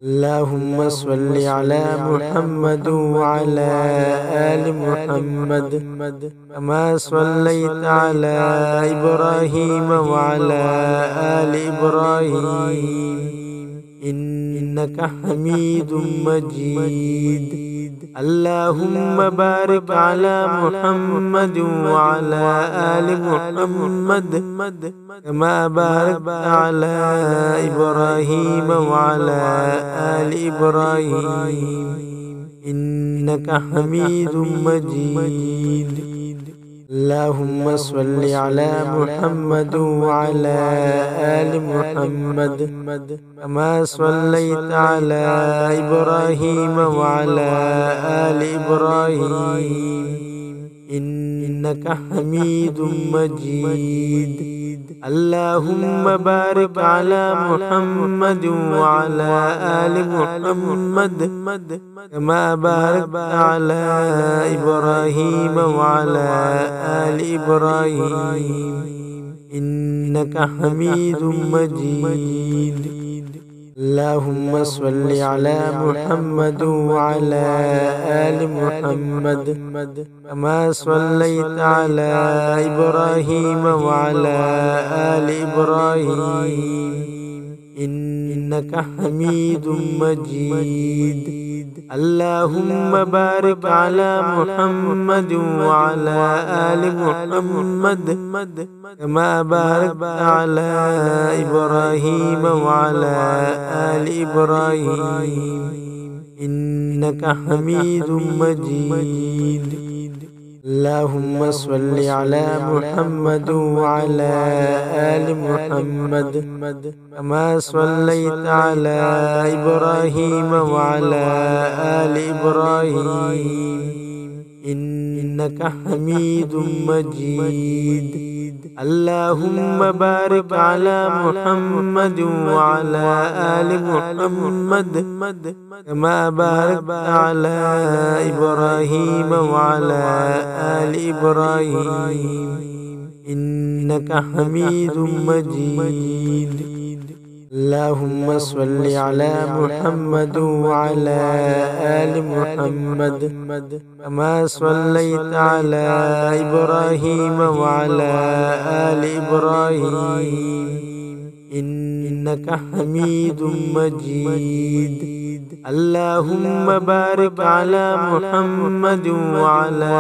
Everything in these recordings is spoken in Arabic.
اللهم صل على محمد وعلى آل محمد كما صليت على إبراهيم وعلى آل إبراهيم إنك حميد مجيد. اللهم بارك على محمد وعلى آل محمد كما باركت على إبراهيم وعلى آل إبراهيم إنك حميد مجيد. اللهم صل على محمد وعلى آل محمد كما صليت على إبراهيم وعلى آل إبراهيم إنك حميد مجيد. اللهم بارك على محمد وعلى آل محمد كما باركت على إبراهيم وعلى آل إبراهيم إنك حميد مجيد. اللهم صل على محمد وعلى آل محمد كما صليت على إبراهيم وعلى آل إبراهيم إنك حميد مجيد. اللهم بارك على محمد وعلى آل محمد كما باركت على إبراهيم وعلى آل إبراهيم إنك حميد مجيد. اللهم صل على محمد وعلى آل محمد كما صليت على إبراهيم وعلى آل إبراهيم إنك حميد مجيد. اللهم بارك على محمد وعلى آل محمد كما باركت على إبراهيم وعلى آل إبراهيم إنك حميد مجيد. اللهم صل على محمد وعلى آل محمد كما صليت على إبراهيم وعلى آل إبراهيم إنك حميد مجيد. اللهم بارك على محمد وعلى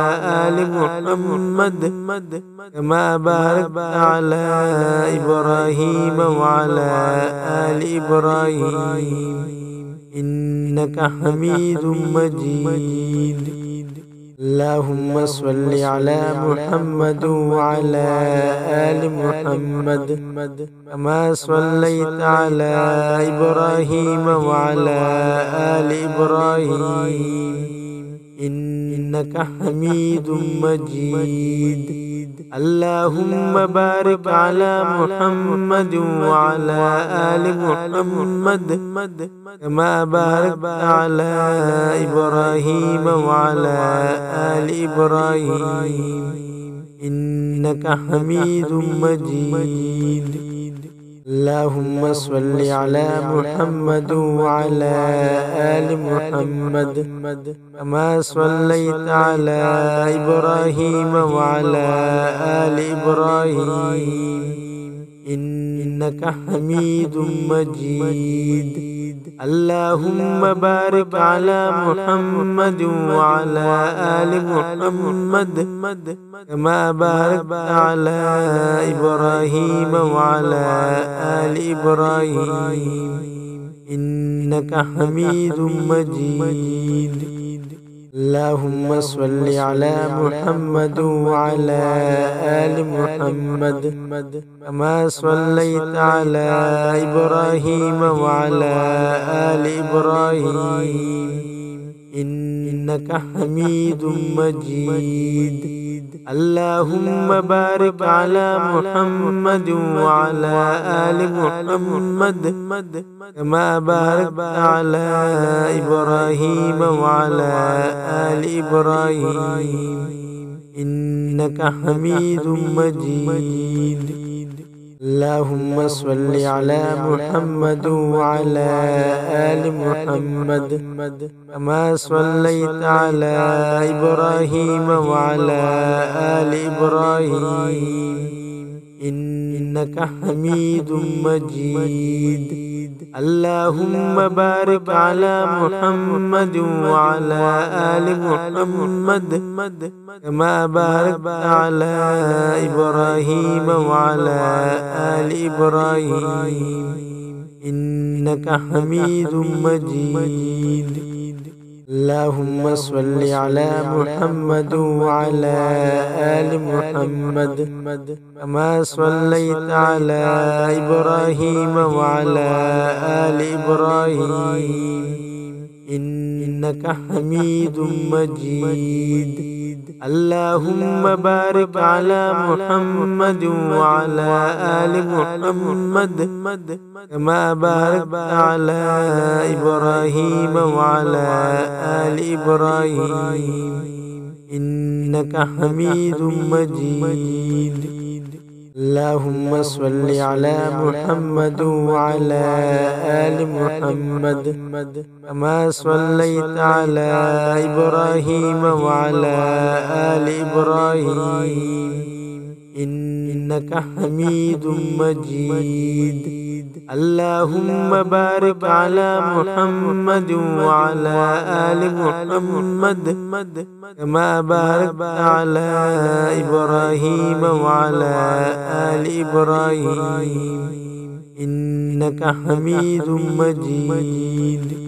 آل محمد كما باركت على إبراهيم وعلى آل إبراهيم إنك حميد مجيد. اللهم صل على محمد وعلى آل محمد كما صليت على إبراهيم وعلى آل إبراهيم إنك حميد مجيد. اللهم بارك على محمد وعلى آل محمد كما باركت على إبراهيم وعلى آل إبراهيم إنك حميد مجيد. اللهم صل على محمد وعلى آل محمد كما صليت على إبراهيم وعلى آل إبراهيم إنك حميد مجيد. اللهم بارك على محمد وعلى آل محمد كما باركت على إبراهيم وعلى آل إبراهيم إنك حميد مجيد. اللهم صل على محمد وعلى آل محمد كما صليت على إبراهيم وعلى آل إبراهيم إنك حميد مجيد. اللهم بارك على محمد وعلى آل محمد كما باركت على إبراهيم وعلى آل إبراهيم إنك حميد مجيد. اللهم صل على محمد وعلى آل محمد كما صليت على إبراهيم وعلى آل إبراهيم إنك حميد مجيد. اللهم بارك على محمد وعلى آل محمد كما باركت على إبراهيم وعلى آل إبراهيم إنك حميد مجيد. اللهم صل على محمد وعلى آل محمد كما صليت على إبراهيم وعلى آل إبراهيم إنك حميد مجيد. اللهم بارك على محمد وعلى آل محمد كما باركت على إبراهيم وعلى آل إبراهيم إنك حميد مجيد. اللهم صل على محمد وعلى آل محمد كما صليت على إبراهيم وعلى آل إبراهيم إنك حميد مجيد. اللهم بارك على محمد وعلى آل محمد كما باركت على إبراهيم وعلى آل إبراهيم إنك حميد مجيد.